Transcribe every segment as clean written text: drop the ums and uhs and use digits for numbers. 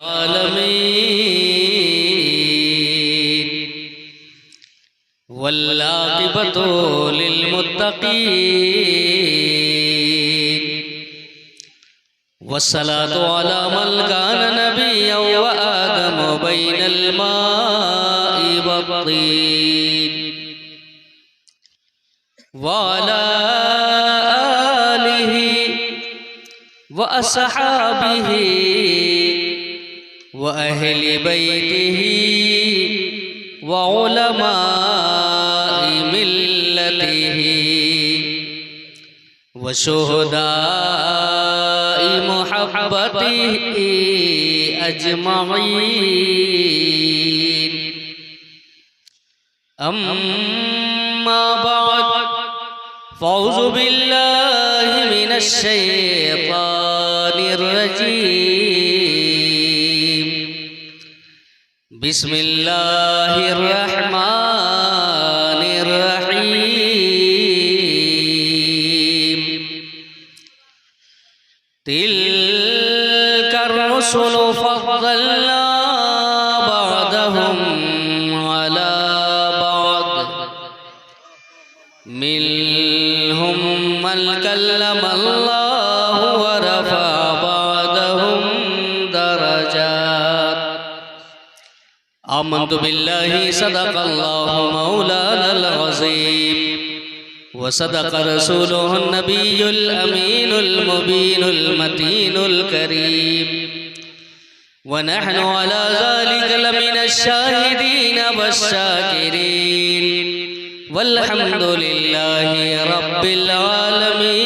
आलमीन वल्लाक़िबतु लिल्मुत्तक़ीन वस्सलातु अला मन कान नबिय्यन व आदम बैनल माइ वत्तीन व अला आलिहि व अस्हाबिहि व अहली बैतिही व उलमाई मिल्लतिही व शुहदाई मुहब्बतिही अजमईन। अम्मा बाद फ़ौज़ु बिल्लाहि मिनश शैतानिर रजीम। बिस्मिल्लाहिर्रहमानिर्रहीम। तिल्कर रुसुलु फ़द्दलना बअदहुम अला बअद मिनहुम मन कल्लमल्लाहु व रफ़अ बअदहुम दरजात। आमन्तु बिल्लाहि सदक़ल्लाहु मौलानल अज़ीम व सदक़ रसूलुहुन नबियुल अमीनुल मुबीनुल मतीनुल करीम व नहनु अला ज़ालिका लमिनश शाहिदीन वश्शाकिरीन वल्हम्दुलिल्लाहि रब्बिल आलमीन।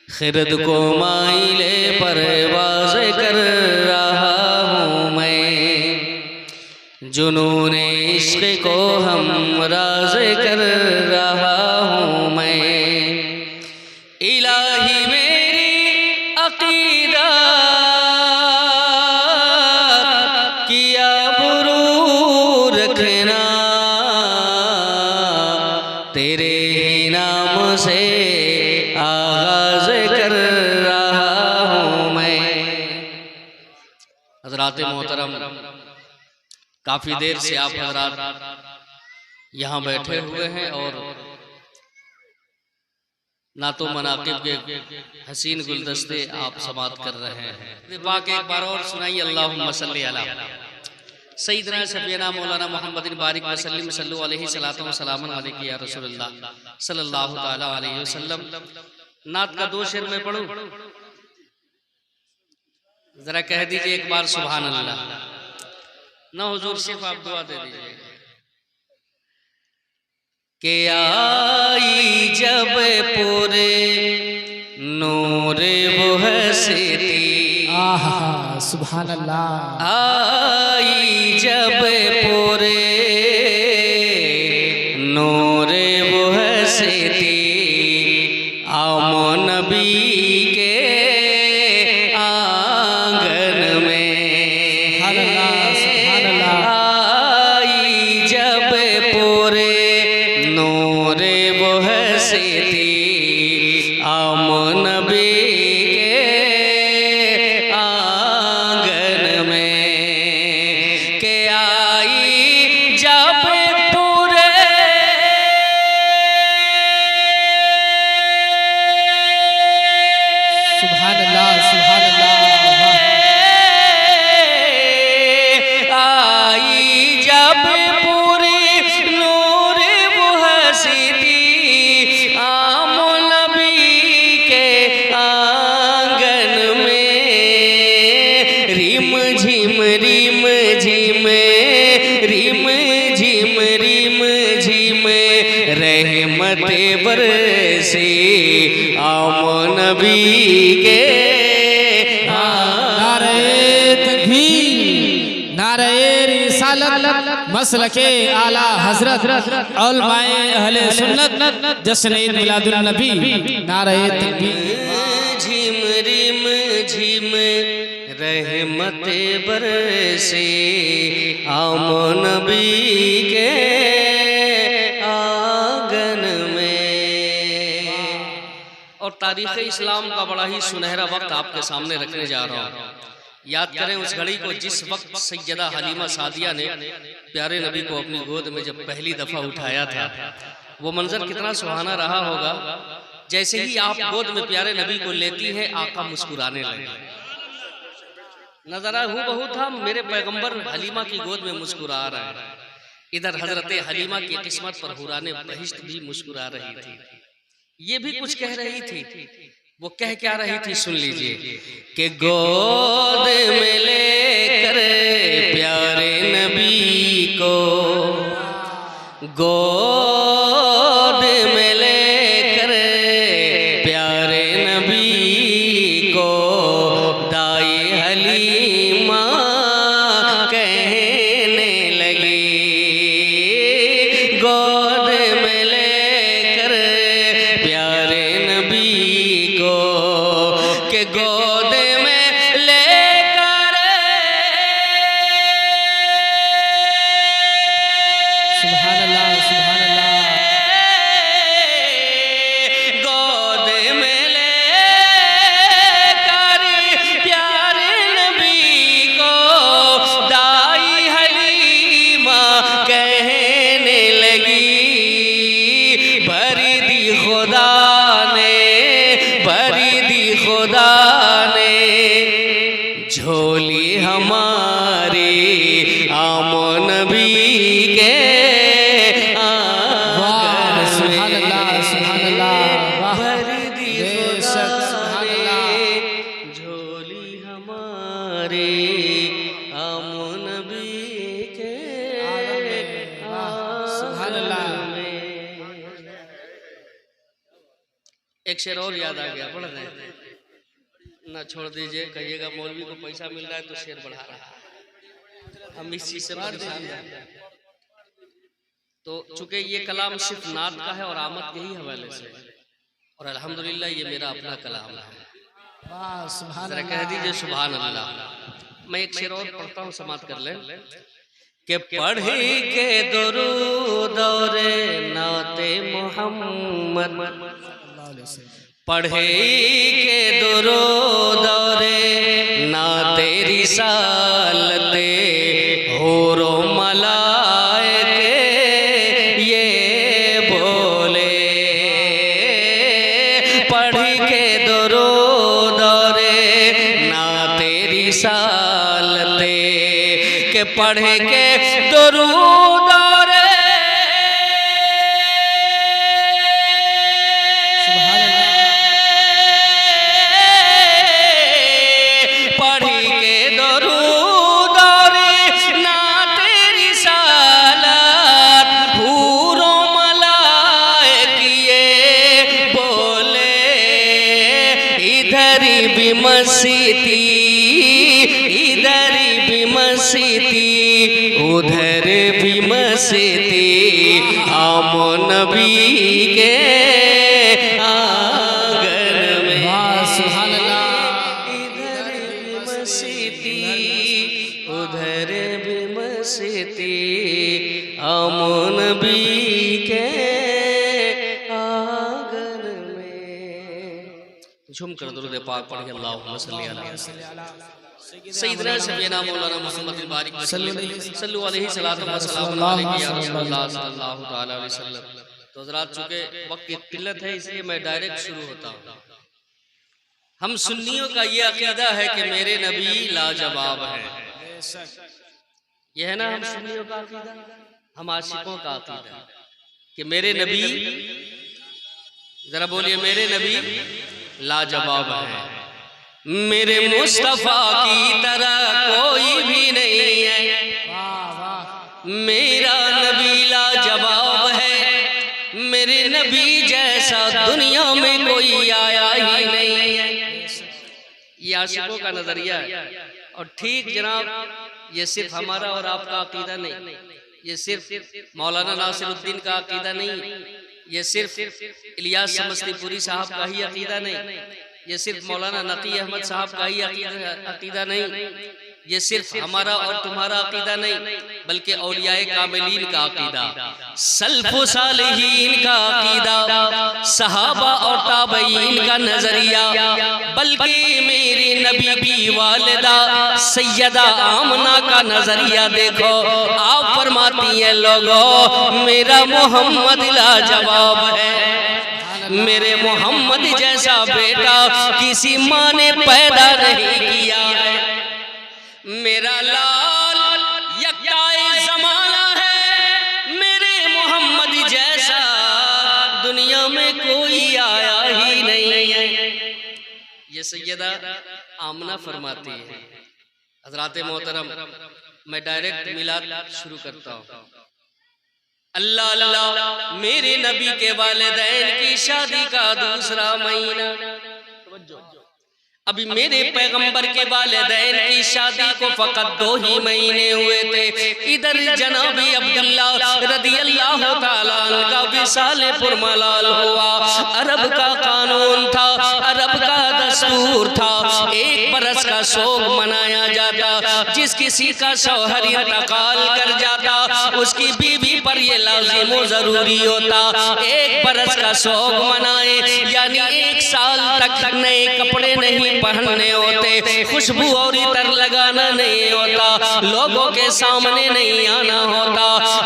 खिरद को माइले परवाज़ कर रहा हूँ मैं, जुनून इश्क़ को हम राज़ कर रहा हूँ मैं। इलाही मेरी अक़ीदा किया बुरू रखना, तेरे ही नाम से आगाज़ कर रहा हूँ मैं। हज़रात मोहतरम, काफ़ी देर से आप हज़रात यहाँ बैठे हुए हैं और नातो मनाक़िब के हसीन गुलदस्ते आप समात कर रहे हैं। पाक एक बार और सुनाइए, अल्लाहुम्मा सल्ली अला सय्यिदना सफ़ीना मौलाना मुहम्मदिन बारिक वसल्लिम सल्लु अलैहि सलातु व सलामुन अलैका या रसूलल्लाह सल्लल्लाहु तआला अलैहि वसल्लम। नात का दो शेर में पढ़ूं, जरा कह दीजिए एक बार सुभान अल्लाह। ना हुजूर सिर्फ आप दुआ दे दीजिए। के आई जब पूरे नूरे वो हसीती, आहा सुभान अल्लाह। आई जब पूरे नूरे वो हसीती, आमो नबी के आंगन में। आई जब पूरे नूरे वो हसीती, आमो नबी के आंगन में। के आई जब पूरे सुभान अल्लाह सुभान अल्लाह। आई जब पूरी नूर वो हसीती, आमो नबी के आंगन में। रिम झिम रिम झिम रिम झिम रिम झिम रहमते बरसी, आमो नबी के नारे तकबीर, नारे रिसालत, मसलके आला हजरत, उलमाए अहले सुन्नत, जश्न ईद मिलादुन नबी। नारे तकबीर। झिम रिम झिम रहमते बरसे, आमो नबी के आंगन में। और तारीख़ इस्लाम का बड़ा ही सुनहरा वक्त आपके सामने रखने जा रहा हूँ। याद करें उस घड़ी को जिस वक्त सैयदा हलीमा सादिया ने प्यारे नबी को अपनी गोद में जब पहली दफ़ा उठाया था, वो मंजर कितना सुहाना रहा होगा। जैसे ही आप गोद में प्यारे नबी को लेती हैं, आका मुस्कुराने लगे। नजरा हूबहू था मेरे पैगंबर हलीमा की गोद में मुस्कुरा रहे हैं। इधर हजरत हलीमा की किस्मत पर हुराने बहिश्त भी मुस्कुरा रही थी। ये भी कुछ कह रही थी। वो कह क्या रही थी, सुन लीजिए कि गोद में लेकर प्यारे नबी को, गोद में लेकर प्यारे नबी को दाई हलीमा कहने लगी। गोद में लेकर प्यारे नबी को के गोद में लेकर, सुभान अल्लाह, सुभान अल्लाह। गोद में लेकर प्यारे नबी को दाई हलीमा कहने लगी। भरी दी खुदा ने, भरी दी खुदा ने झोली हमारी आमो नबी के वाह, सुभान अल्लाह, सुभान अल्लाह। वाह, भरी दी बेशक, खुदा सुभान ने अल्लाह। झोली हमारे आमो नबी के सुभान अल्लाह। एक शेर और याद आ गया, पढ़ रहे ना, छोड़ दीजिए, कहिएगा मौलवी को पैसा मिल रहा है तो शेर बढ़ा रहा है। हम इस चीज से परेशान हैं। तो चूंकि ये कलाम सिर्फ नात का है और आमद के ही हवाले से, और अल्हम्दुलिल्लाह ये मेरा अपना कलाम है। वाह, सुभान जरा कह दीजिए सुभान अल्लाह। मैं एक शेर और पढ़ता हूँ, समाप्त कर लें कि पढ़ी के दुरूद और नाते मोहम्मद, पढ़े के दुरूद और नाते रिसालते होरो मलाइके ये बोले। पढ़ी के दुरूद और नाते रिसालते के पढ़े के दुरूद और मसीती, इधर भी मसीती उधर भी मसीती आमो नबी के आंगन में। सुभान अल्लाह। इधर भी मसीती उधर भी मसीती आमो नबी के आंगन में। झुम कर दुरूद पाक पढ़ के अल्लाहुम्मा सल्ली अला सय्यिदना सफीना मौलाना मुहम्मद बारिक सल्लल्लाहु अलैहि सलातु व सलाम अलैहि या रसूलुल्लाह सल्लल्लाहु तआला अलैहि वसल्लम। तो हज़रात, चूंकि वक्त की किल्लत है इसलिए मैं डायरेक्ट शुरू होता हूँ। हम सुन्नियों का ये अकीदा है कि मेरे नबी लाजवाब है। ये है ना हम सुन्नियों का अकीदा, हम आशिकों का अकीदा कि मेरे नबी, जरा बोलिए, मेरे नबी लाजवाब है। मेरे मुस्तफा की तरह कोई भी नहीं है। मेरा नबी लाजवाब है। मेरे नबी जैसा दुनिया में कोई आया ही नहीं है। ये आशिकों का नजरिया है। और ठीक जनाब, ये सिर्फ हमारा और आपका अकीदा नहीं, ये सिर्फ मौलाना नासिरुद्दीन का अकीदा नहीं, ये सिर्फ इलियास समस्तीपुरी साहब का ही अकीदा नहीं, ये सिर्फ मौलाना नकी अहमद साहब का ही अकीदा नहीं, ये सिर्फ हमारा और तुम्हारा अकीदा नहीं, बल्कि औलियाए कामिलीन का अकीदा, सल्फ़ो सालिहीन का अकीदा, सहाबा और ताबईन का नजरिया, बल्कि मेरे नबी की वालिदा सैयदा आमना का नजरिया देखो। आप फरमाती हैं लोगों मेरा मोहम्मद लाजवाब है, मेरे मोहम्मद जैसा बेटा किसी माँ ने पैदा नहीं किया है, मेरा लाल यक्ताए ज़माना है, मेरे मोहम्मद जैसा दुनिया में कोई आया ही नहीं है। ये सैयदा आमना फरमाती है। हज़रात मोहतरम, मैं डायरेक्ट मिलाद शुरू करता हूँ। अल्लाह अल्लाह मेरे नबी के वालिदैन की शादी का दूसरा महीना, अभी मेरे पैगंबर के वालिदैन की शादी को फकत 2 ही महीने हुए थे। इधर जनाबी अब्दुल्ला रदियल्लाहु ताला अन्हु का विसाले पुरमलाल हुआ। अरब का कानून था, अरब का दस्तूर था, 1 बरस का सोग मनाया जाता। जिस किसी का शौहर इंतकाल कर जाता उसकी बीवी पर ये लाजिम जरूरी होता 1 बरस का सोग मनाए, यानी 1 साल तक नए कपड़े नहीं पहनने होते, खुशबू और इतर लगाना नहीं होता, लोगों के सामने नहीं आना होता,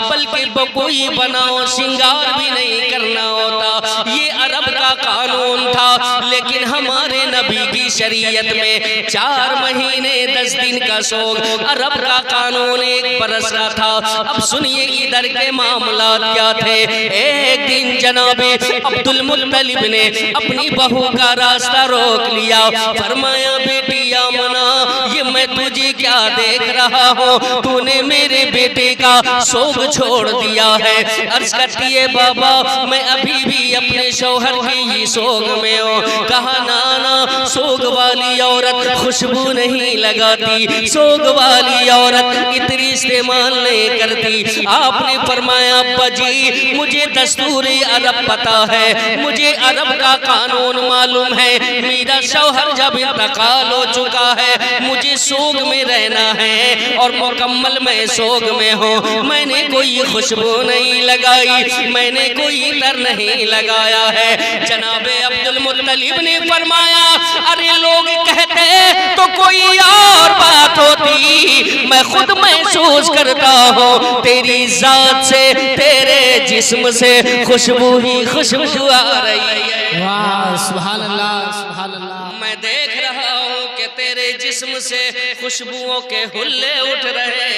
बल्कि कोई बनाओ श्रृंगार भी नहीं करना होता। ये अरब का कानून था। लेकिन हमारे नबी की शरीयत में 4 महीने 10 दिन का सोग, अरब का कानून 1 बरस का था। अब सुनिए इधर के मामला क्या थे। एक दिन जनाबे अब्दुल मुत्तलिब ने अपनी बहू का रास्ता रोक लिया, फरमाया बेटी आमना ये मैं तुझे क्या देख रहा हूँ, तूने मेरे बेटे का सोग छोड़ दिया है। अर्ज करती है बाबा मैं अभी भी अपने शौहर की ही सोग में हूँ। कहा नाना सोग वाली औरत खुशबू नहीं लगाती, सोग वाली औरत इतनी इस्तेमाल नहीं करती। आपने फरमाया अब्बा जी मुझे दस्तूर अरब पता है, मुझे अरब का कानून मालूम है, मेरा शौहर जब इंतकाल हो चुका है मुझे सोग में रहना है और मुकम्मल मैं सोग में हूँ। मैंने कोई खुशबू नहीं लगाई, मैंने कोई इतर नहीं लगाया है। जनाबे अब्दुल मुत्तलिब ने फरमाया अरे लोग कहते तो कोई और बात होती, मैं खुद महसूस करता हूँ तेरी जात से तेरे जिस्म से खुशबू ही खुशबू आ रही है। वाह सुभान अल्लाह सुभान अल्लाह। मैं देख रहा हूँ कि तेरे जिस्म से खुशबुओं के हुल्ले उठ रहे।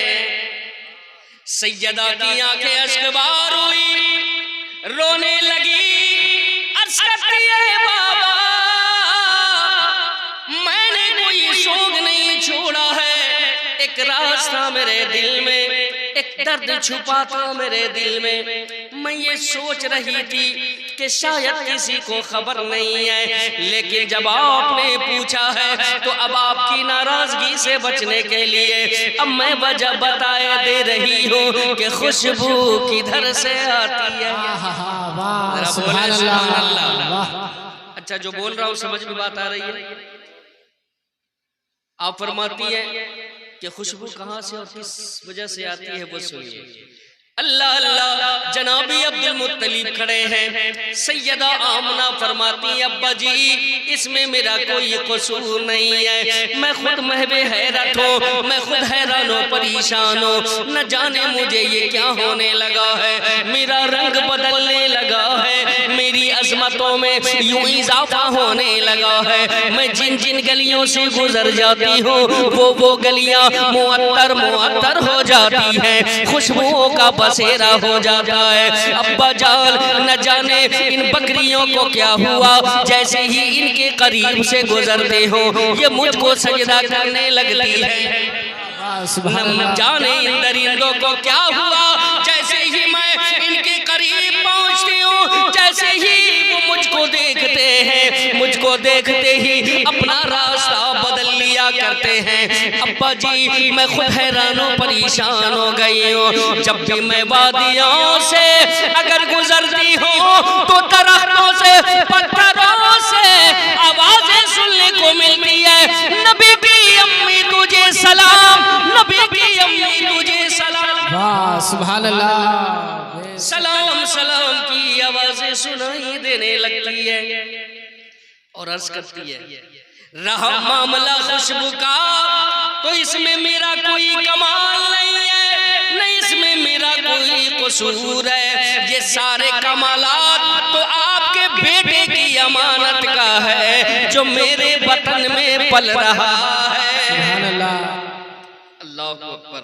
सैयदा की आंखें अश्कबार हुई, रोने लगी। अर्ज़ करती है बाबा मैंने कोई शौक नहीं छोड़ा है, एक राज था मेरे दिल में, एक दर्द छुपा था मेरे दिल में। मैं ये सोच रही थी कि शायद किसी को खबर नहीं है, लेकिन जब आपने पूछा है तो अब आपकी नाराजगी से बचने के लिए अब मैं वजह बताए दे रही हूँ कि खुशबू किधर से आती है। वाह सुभान अल्लाह। अच्छा जो बोल रहा हूँ समझ में बात आ रही है? आप फरमाती है कि खुशबू कहाँ से और किस वजह से आती है वो सुनिए। अल्लाह अल्लाह जनाबी अब्दुल मुत्तलिब खड़े हैं। सैयदा आमना फरमाती अब्बा जी इसमें मेरा कोई कसूर नहीं है, मैं खुद महबे हैरत हूँ, मैं खुद हैरान हो परेशान हूँ, न जाने मुझे ये क्या होने लगा है, मेरा रंग बदलने लगा है, मेरी अजमतों में यूं इजाफा होने लगा है। मैं जिन जिन गलियों से गुजर जाती हूँ वो गलियाँ मुअत्तर हो जाती हैं, खुशबुओं का बसेरा हो जाता है। अब्बा जान न जाने इन बकरियों को क्या हुआ, जैसे ही इनके करीब से गुजरते हो ये मुझको सजदा करने लगती है। न जाने इन दरिंदों को क्या हुआ, जैसे ही मैं इनके करीब पहुंचती हूँ जैसे ही वो मुझको देखते ही अपना रास्ता बदल लिया करते हैं। अब्बा जी मैं खुद हैरान हूँ परेशान हो गई हूँ, जब भी मैं वादियों से अगर गुजरती हूँ तो दरख्तों से पत्थरों से आवाजें सुनने को मिलती है, नबी की अम्मी तुझे सलाम अम्मी तुझे सलाम। वाह सुभान अल्लाह। सलाम सलाम की आवाजें सुनाई देने लगती है और अर्ज करती है, रहा मामला खुशबू का तो इसमें मेरा कोई कमाल नहीं है, नहीं इसमें मेरा कोई कसूर है। ये सारे कमालात तो आपके बेटे की अमानत का है जो मेरे वतन में पल रहा है। अल्लाह अकबर।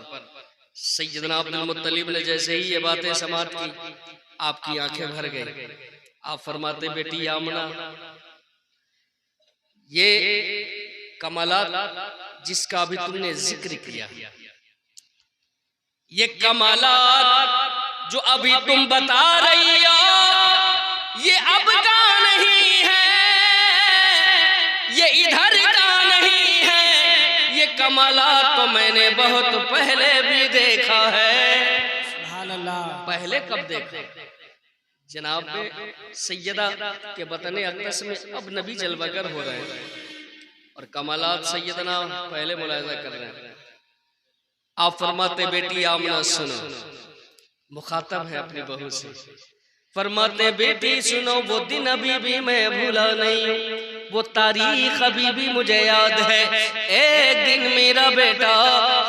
सैयदना अब्दुल मुत्तलिब ने जैसे ही ये बातें समाप्त की, आपकी आंखें भर गई। आप फरमाते, बेटी आमना, ये कमालात जिसका भी तुमने जिक्र किया, ये कमालात जो अभी तुम बता रही हो, ये अब का नहीं है, ये इधर का नहीं है। ये कमालात तो मैंने बहुत पहले भी देखा है। सुभान अल्लाह। पहले कब देखा? जनाब सैयदा के वतन अक़दस में अब नबी जलवागर हो रहे हैं और कमालात सैयदना पहले मुलाहिजा कर रहे हैं। आप फरमाते, बेटी आमना सुनो, मुखातब है अपनी बहू से। फरमाते, बेटी सुनो, वो दिन अभी भी मैं भूला नहीं, वो तारीख अभी भी मुझे याद है। एक दिन मेरा बेटा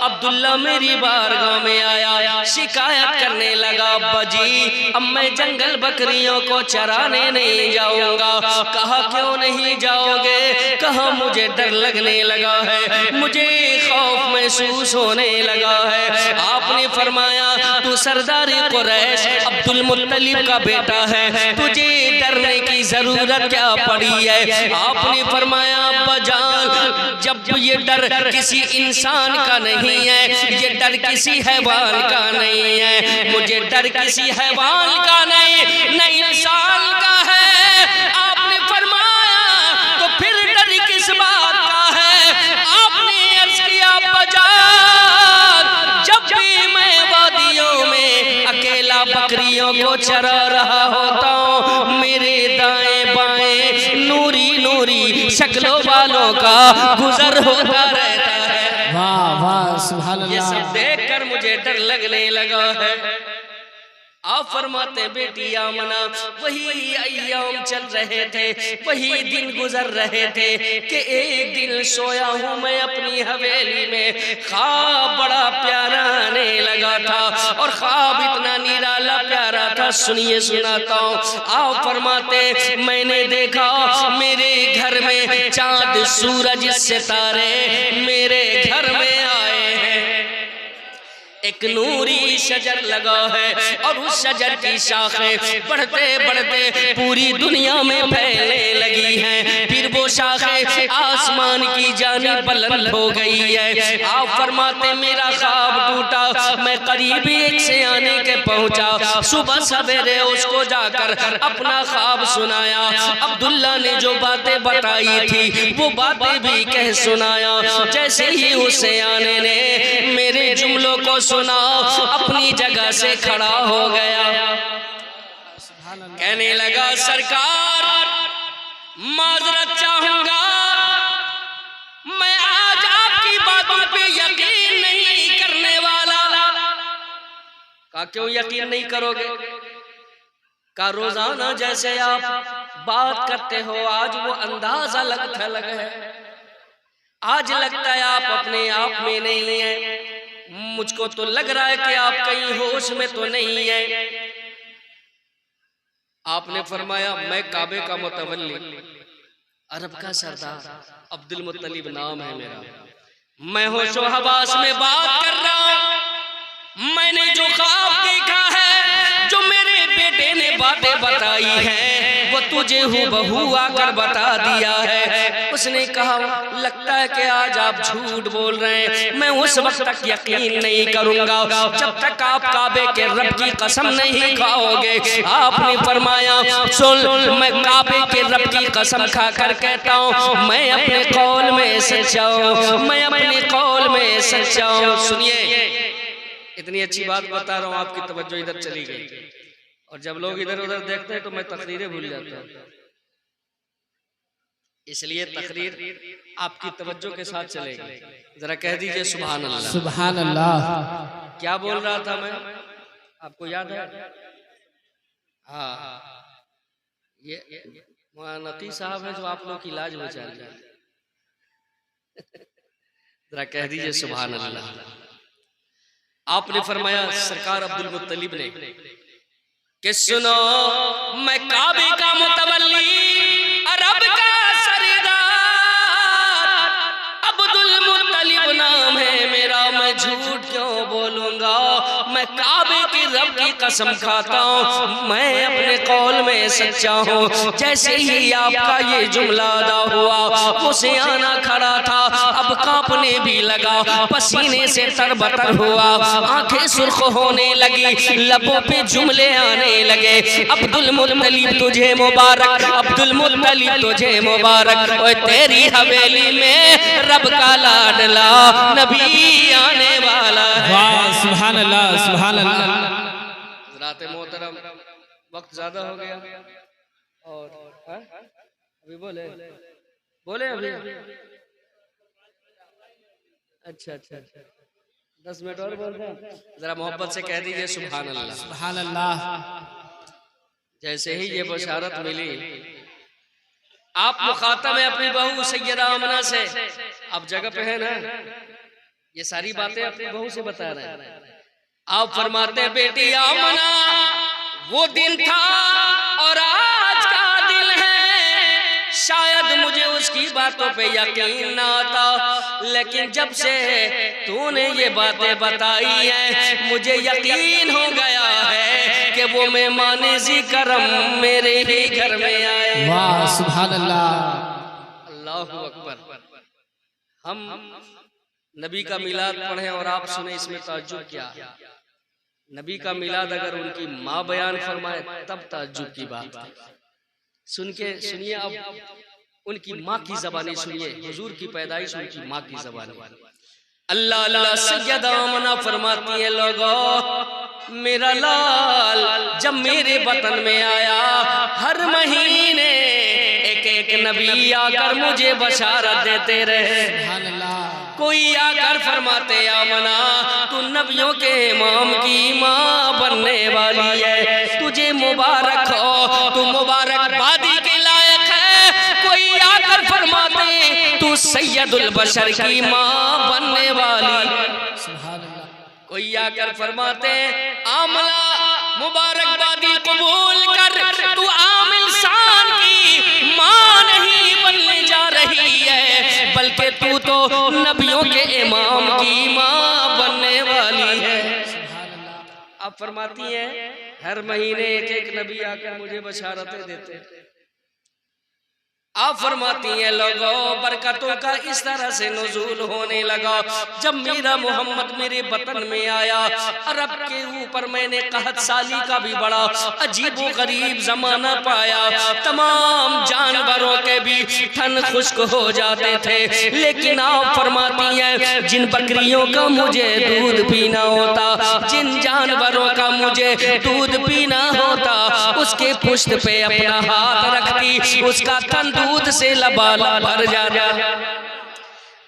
अब्दुल्ला मेरी बारगाह में आया, शिकायत करने लगा, अब्बा जी अब मैं जंगल बकरियों को चराने नहीं जाऊंगा। कहा क्यों नहीं जाओगे? कहा मुझे डर लगने लगा है, मुझे खौफ महसूस होने लगा है। आपने फरमाया, तू सरदारी कुरैश अब्दुल मुत्तलिब का बेटा है, तुझे डरने की जरूरत क्या पड़ी है? आपने फरमाया, अब्बा जान जब ये डर किसी इंसान का नहीं है, ये डर किसी हैवान का नहीं है, मुझे डर किसी हैवान का नहीं, न इंसान का है। आपने फरमाया, तो फिर डर किस बात का है? आपने अर्ज किया, अब्बा जान जब भी मैं वादियों में अकेला बकरियों को चरा रहा होता हूँ, मेरे दाएं बाएं नूरी नूरी शक्लों वालों का गुजर होता रहता है। वाह वाह सुभान अल्लाह। ये सब देखकर मुझे डर लगने लगा है। आप फरमाते, बेटी आमना, वही अय्याम चल रहे थे, वही दिन गुजर रहे थे कि एक दिन सोया हूँ मैं अपनी हवेली में, ख्वाब बड़ा प्यारा आने लगा था और ख्वाब इतना निराला प्यारा था। सुनिए सुनाता हूँ। आप फरमाते, मैंने देखा मेरे घर में चांद सूरज सितारे मेरे घर में आए हैं। एक नूरी शजर लगा है और उस शजर की शाखें बढ़ते बढ़ते पूरी दुनिया में फैलने लगी हैं। फिर वो शाखें आसमान की जानिब बुलंद हो गई है। आप फरमाते, मेरा ख्वाब टूटा, मैं करीबी एक से आने के पहुंचा, सुबह सवेरे उसको जाकर अपना ख्वाब सुनाया। अब्दुल्ला ने जो बातें बताई थी वो बातें भी कह सुनाया। जैसे ही उसे आने ने मेरे जुमलों को सुना, अपनी जगह से खड़ा हो गया, कहने लगा, सरकार माजरत चाहूंगा, मैं आज आपकी बातों पे यकीन नहीं करने वाला। का क्यों यकीन नहीं करोगे? का रोजाना जैसे आप बात करते हो, आज वो अंदाज अलग थलग है। आज लगता है आप अपने आप में नहीं है, मुझको तो लग रहा है कि आप कहीं होश में तो नहीं है। आपने फरमाया, मैं काबे का मुतवल्ली, अरब का सरदार अब्दुल मुत्तलिब नाम है मेरा, मैं होशो हवास में बात कर रहा हूं। मैंने जो ख्वाब देखा है, जो मेरे बेटे ने बातें बताई हैं, वो तुझे हूबहू आकर बता दिया है। उसने कहा, लगता है कि आज आप झूठ बोल रहे हैं, मैं उस वक्त तक यकीन नहीं करूंगा जब तक आप काबे के रब की कसम नहीं खाओगे। आपने फरमाया, सुन, मैं काबे के रब की कसम खाकर कहता हूँ, मैं अपने कौल में सच्चा हूँ, मैं अपने कौल में सच्चा हूँ। सुनिए, इतनी अच्छी बात बता रहा हूँ, आपकी तवज्जो इधर चली गई, और जब लोग इधर उधर देखते हैं तो मैं तकदीरें भूल जाता हूँ। इसलिए तकरीर आपकी तवज्जो के साथ चलेगी। जरा कह दीजिए सुभान अल्लाह। सुभान अल्लाह। क्या बोल रहा था मैं, आपको याद है? हाँ, ये नकी साहब है जो आप लोग की लाज बचा रहे हैं। जरा कह दीजिए सुभान अल्लाह। आपने फरमाया सरकार अब्दुल मुत्तलिब ने कि सुनो, मैं काबे का मुतवल्ली, अरब का सरदार, अब्दुल मुत्तलिब नाम है मेरा, मैं झूठ क्यों बोलूंगा? मैं काबे की रब की कसम खाता हूँ, मैं अपने कौल में सच्चा हूँ। जैसे ही आपका ये जुमला अदा हुआ, वो सियाना खड़ा था, अब कांपने भी लगा, पसीने से तरबतर हुआ, आंखें सुर्ख होने लगी, लबों पे जुमले आने लगे। अब्दुल मुत्तलिब तुझे मुबारक, अब्दुल मुत्तलिब तुझे मुबारक, ओए तेरी हवेली में रब का लाडला नबी आने वाला है। वाह सुभान अल्लाह, सुभान अल्लाह। रात मोहतरम, वक्त ज्यादा हो गया और अभी बोले अभी। अच्छा 10 मिनट और बोल रहे हैं। जरा मोहब्बत से कह दीजिए सुभान अल्लाह। सुभान अल्लाह। जैसे ही ये बशारत मिली, आप मुखातब है अपनी बहू सैयदा आमना से, आप जगह पे है ना, ये सारी बातें अपनी बहू से बता रहे हैं। आप फरमाते बेटी आमना, वो दिन था और आज का दिन है, शायद मुझे उसकी बातों पे यकीन ना आता, लेकिन जब से तूने ये बातें बताई हैं, मुझे यकीन हो गया है कि वो मेहमान जी करम मेरे ही घर में आए। वाह सुभान अल्लाह। अल्लाहु अकबर। हम नबी का मिलाद पढ़े और आप सुने, इसमें ताज्जुब क्या? नबी का मिलाद अगर उनकी माँ बयान फरमाए तब ताज्जुब की बात है। सुनिए अब उनकी माँ की ज़बानी सुनिए, हुजूर की पैदाइश उनकी माँ की ज़बानी। अल्लाह अल्लाह सैयदा आमना फरमाती है, लोगों मेरा लाल जब मेरे वतन में आया, हर महीने एक नबी आकर मुझे बशारत देते रहे। कोई आकर फरमाते आमना तू नबियों के इमाम की माँ बनने वाली है, तुझे मुबारक हो, तू मुबारकबादी के लायक है। कोई आकर फरमाते तू सैयदुल बशर की माँ बनने वाली। कोई आकर फरमाते आमला मुबारकबादी कबूल कर, तू आम इंसान की माँ नहीं बनने जा रही है, बल्कि तू तो नबियों के इमाम की माँ बनने वाली है। आप फरमाती हैं हर महीने एक नबी आकर मुझे बशारतें देते। आप फरमाती हैं लोगों बरकतों का इस तरह से नुज़ूल होने लगा, जब मेरा मोहम्मद मेरे वतन में आया, अरब के ऊपर मैंने कहत साली का भी बड़ा अजीब व गरीब जमाना पाया। तमाम जानवरों के भी थन खुश्क हो जाते थे, लेकिन आप फरमाती हैं जिन बकरियों का मुझे दूध पीना होता, जिन जानवरों का मुझे दूध पीना होता, उसके पुष्ट पे अपना हाथ रखती, उसका तन दूध से लबालब भर जाता।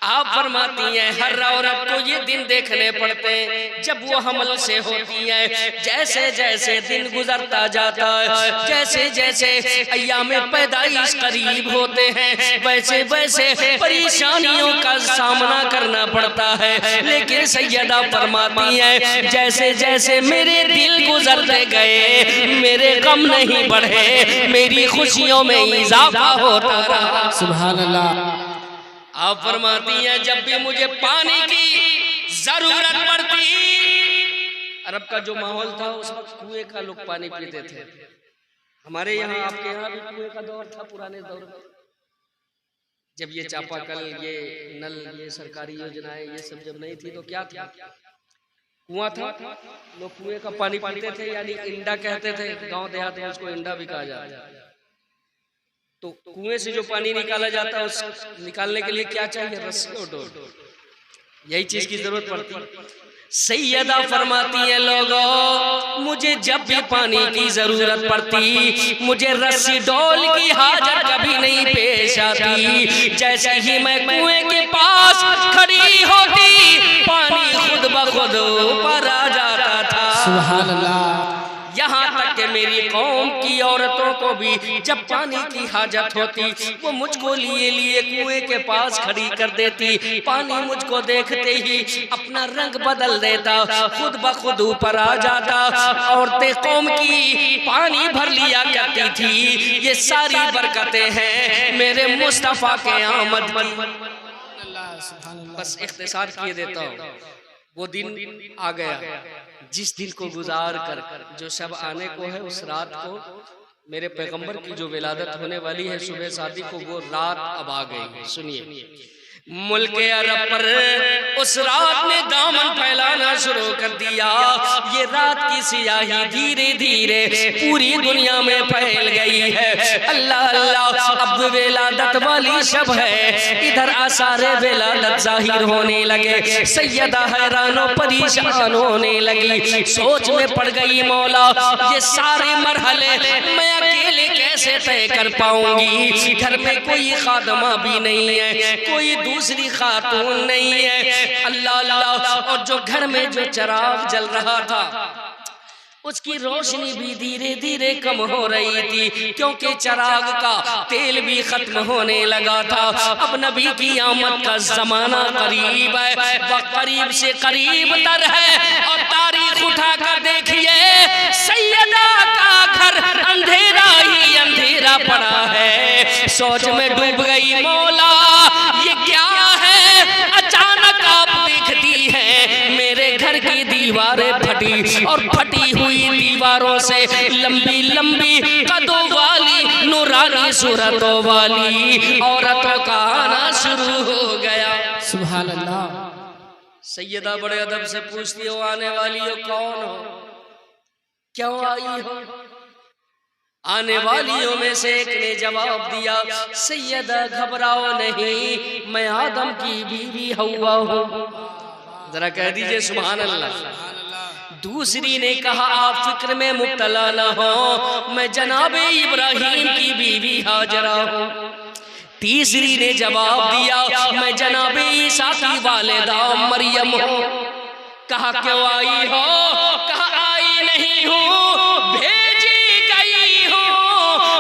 आप फरमाती हैं हर औरत को ये दिन देखने पड़ते हैं जब वो हमल से होती है। जैसे जैसे दिन गुजरता जाता है, जैसे जैसे अय्याम पैदाइश करीब होते हैं, वैसे वैसे परेशानियों का सामना करना पड़ता है। लेकिन सैयदा फरमाती हैं जैसे जैसे मेरे दिल गुजरते गए, मेरे गम नहीं बढ़े, मेरी खुशियों में इजाफा होता रहा। सुभान अल्लाह। आप फरमाती हैं जब भी मुझे पानी की जरूरत पड़ती, अरब का जो माहौल था उस वक्त कुएं का लोग पानी पीते थे। हमारे यहाँ आपके यहाँ भी कुएं का दौर था पुराने दौर में, जब ये चापाकल, ये नल, ये सरकारी योजनाएं ये सब जब नहीं थी तो क्या था? कुआं था, लोग कुएं का पानी पीते थे, यानी इंडा कहते थे गांव देहात में, उसको इंडा भी कहा जाता है। तो कुएं से जो पानी निकाला जाता है, उस निकालने के लिए क्या चाहिए? रस्सी और डोर, यही चीज की जरूरत पड़ती। सैयदा फरमाती है लोगों, मुझे जब भी पानी की जरूरत पड़ती, मुझे रस्सी डोल की हाजत कभी नहीं पेश आती। जैसे ही मैं कुएं के पास खड़ी होती, पानी खुद ब खुद ऊपर आ जाता था। सुभान अल्लाह। यहाँ तक कि मेरी कौम की औरतों को भी जब पानी की हाजत होती, वो मुझको लिए लिए कुएं के पास खड़ी कर देती। पानी मुझको देखते ही अपना रंग बदल देता, खुद ब खुद ऊपर आ जाता। औरतें कौम की पानी भर लिया करती थी। ये सारी बरकतें हैं मेरे मुस्तफा के आमद की। बस इख्तिसार किए देता हूँ। वो दिन आ गया जिस दिन को गुजार कर जो शब आने को है, उस रात को मेरे पैगंबर की जो विलादत होने वाली है सुबह शादी को, वो रात अब आ गई। सुनिए, मुल्क अरब पर उस रात ने दामन फैलाना शुरू कर दिया। ये रात की सियाही धीरे धीरे पूरी दुनिया में फैल गई है। अल्लाह अल्लाह, अब विलादत वाली शब है, इधर आसारे विलादत जाहिर होने लगे। सैयदा हैरानो परेशान होने लगी, सोच में पड़ गई मौला ये सारे मरहले मैं अकेले कैसे तय कर पाऊंगी। घर में कोई खादमा भी नहीं है, कोई दूसरी खातून नहीं है। अल्लाह अल्लाह, और जो घर में जो चिराग जल रहा था उसकी रोशनी भी धीरे धीरे कम हो रही थी, क्योंकि चिराग का तेल भी खत्म होने लगा था। अब नबी की आमद का जमाना करीब है, वह करीब से करीब तर है। और तारीख उठा कर देखिए, सैयदा का घर अंधेरा ही अंधेरा पड़ा है। सोच में डूब गई मौला ये क्या है। अचानक आप देखती हैं मेरे घर की दीवारें फटी, और फटी हुई दीवारों से लंबी लंबी कदों वाली नूरानी सूरतों वाली औरतों का आना शुरू हो गया। सुभान अल्लाह। सैयदा बड़े अदब से पूछती हो, आने वाली हो कौन हो, क्यों आई हो। आने वालियों में से एक ने जवाब दिया, सैयदा घबराओ नहीं, मैं आदम की बीवी हव्वा हूँ। जरा कह दीजिए सुभान अल्लाह। दूसरी ने कहा, आप फिक्र में मुब्तला न हो, मैं जनाबे इब्राहिम की बीवी हाजरा हूँ। तीसरी ने जवाब दिया, मैं जनाबे ईसा की वालिदा मरियम हूँ। कहा क्यों आई हो, कहा आई नहीं हूँ, भेजी गई हूँ।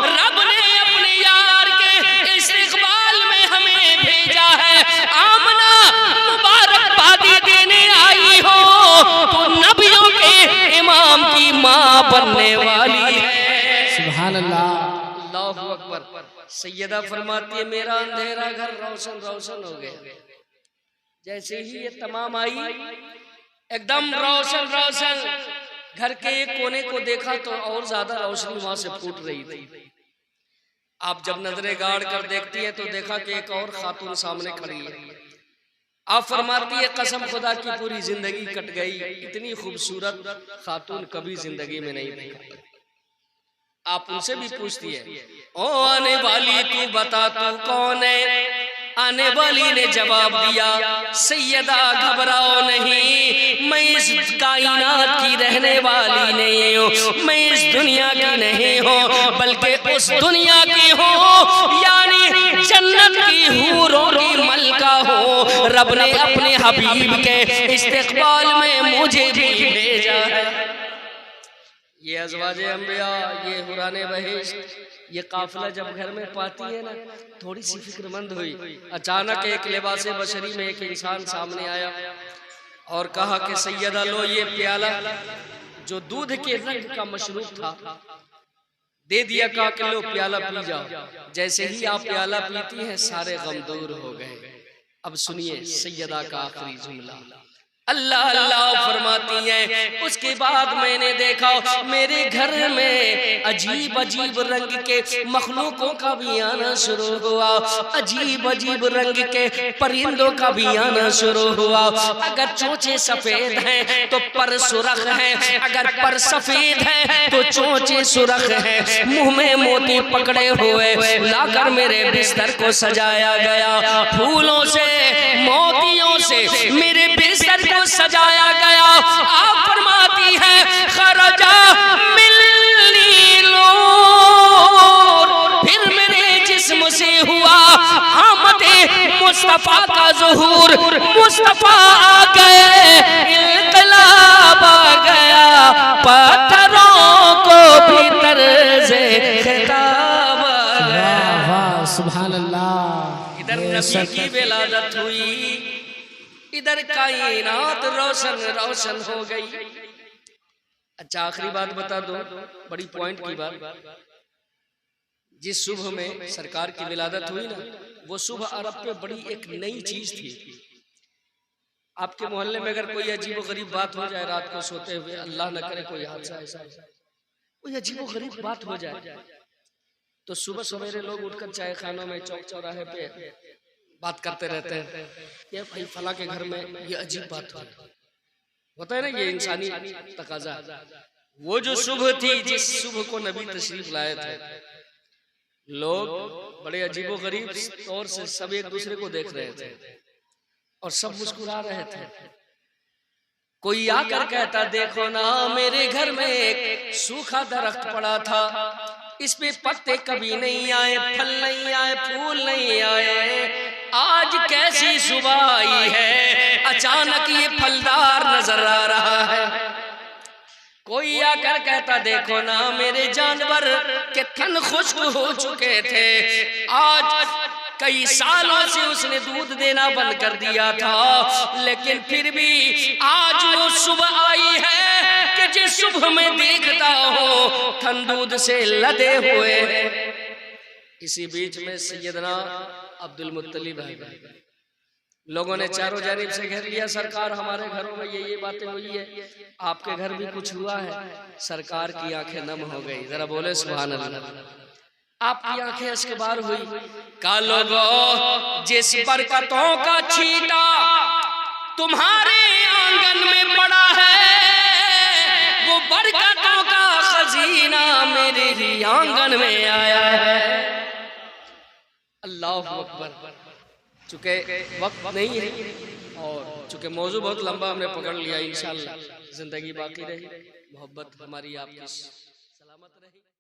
रब ने अपने यार के इस्तकबाल में हमें भेजा है। आमना मुबारकबादी देने आई हो, तो नबियों के इमाम की माँ बनने वाली है। सुभान अल्लाह। अल्लाहु अकबर। सैयदा फरमाती है, मेरा अंधेरा घर रोशन रोशन हो गया। जैसे ही ये तमाम आई, एकदम रोशन रोशन घर के एक कोने को देखा तो और ज्यादा रोशनी वहां से फूट रही थी। आप जब नजरें गाड़ कर देखती है तो देखा कि एक और खातून सामने खड़ी है। आप फरमाती है, कसम खुदा की पूरी जिंदगी कट गई, इतनी खूबसूरत खातून कभी जिंदगी में नहीं देखी। आप उनसे भी पूछती है, ओ आने वाली तू बता तू कौन है। आने वाली ने जवाब दिया, सैयदा घबराओ नहीं, मैं इस कायनात की रहने वाली नहीं हूँ, मैं इस दुनिया की नहीं हूँ, बल्कि उस दुनिया की हूँ, यानी जन्नत की हूरों की मलका हूँ। रब ने अपने हबीब के इस्तकबाल में मुझे भी भेजा है। ये अज़वाजे अंबिया, ये हुराने बहिश्त, ये काफिला जब घर में पाती है ना, थोड़ी सी फिक्रमंद हुई। अचानक एक लिबासे बशरी में एक इंसान सामने आया और कहा कि सैयदा लो ये प्याला जो दूध के रंग का मशरूब था दे दिया। कहा कि लो प्याला पी जाओ। जैसे ही आप प्याला पीती हैं सारे गम दूर हो गए। अब सुनिए सैयदा का आखिरी जुमला, अल्लाह अल्लाह फरमाती हैं। उसके बाद मैंने देखा मेरे घर में अजीब अजीब रंग के मखलूकों का भी आना शुरू हुआ, अजीब अजीब रंग के परिंदों का भी आना शुरू हुआ। अगर चोंचे सफेद हैं तो पर सुरख हैं, अगर पर सफेद हैं तो चोंचे सुरख हैं। मुंह में मोती पकड़े हुए लाकर मेरे बिस्तर को सजाया गया, फूलों से मोतियों से मेरे बिस्तर को सजाया गया। आप फरमाती है खरजा मिलनी नूर, फिर मेरे जिस्म से हुआ आमदे मुस्तफा का ज़ुहूर। मुस्तफा आ गए, इनकलाब आ गया, पत्थरों को भी तर्ज़े खिताब आ गया। सुभान अल्लाह। इधर नबी की विलादत हुई, इधर कायनात रोशन रोशन हो गई। अच्छा आखिरी बात बता दो, बड़ी पॉइंट की बात। जिस सुबह में सरकार की विलादत हुई ना, वो सुबह अरब पे बड़ी एक नई चीज थी। आपके मोहल्ले में अगर कोई अजीब गरीब बात हो जाए रात को सोते हुए, अल्लाह न करे कोई हादसा ऐसा कोई अजीब गरीब बात हो जाए, तो सुबह सवेरे लोग उठकर चाय खानों में चौक चौराहे पे बात करते रहते हैं कि भाई फला के घर में ये अजीब बात होता है ना, ये इंसानी तकाजा। वो जो सुबह थी, जिस सुबह को नबी तशरीफ लाए थे, लोग बड़े अजीबो गरीब तौर से सब एक दूसरे को देख रहे थे और सब मुस्कुरा रहे थे। कोई आकर कहता देखो ना, मेरे घर में एक सूखा दरख्त पड़ा था, इस पे पत्ते कभी नहीं आए, फल नहीं आए, फूल नहीं आए। आज कैसी सुबह आई है, अचानक ये फलदार नजर आ रहा है। कोई आकर कहता देखो ना, मेरे जानवर के थन खुश्क हो चुके थे, आज कई सालों से उसने दूध देना बंद कर दिया था, लेकिन फिर भी आज वो सुबह आई है कि जिस सुबह में देखता हो थन दूध से लदे हुए। इसी बीच में सैयदना अब्दुल मुत्तलिब आ गए। लोगों ने चारों जानिब से घेर लिया, सरकार हमारे घरों में ये बातें हुई है, आपके घर भी कुछ हुआ है। सरकार की आंखें नम हो गई, जरा बोले सुभान अल्लाह। आपकी आंखें अश्कबार हुई। का लोगों, जिस बरकतों का छींटा तुम्हारे आंगन में पड़ा है, वो बरकतों का खजीना मेरे ही आंगन में आया है। अल्लाहु अकबर। चूंकि वक्त नहीं है और चूंकि मौजू बहुत लंबा हमने पकड़ लिया, इंशाअल्लाह जिंदगी बाकी रही, मोहब्बत हमारी आपकी सलामत रही।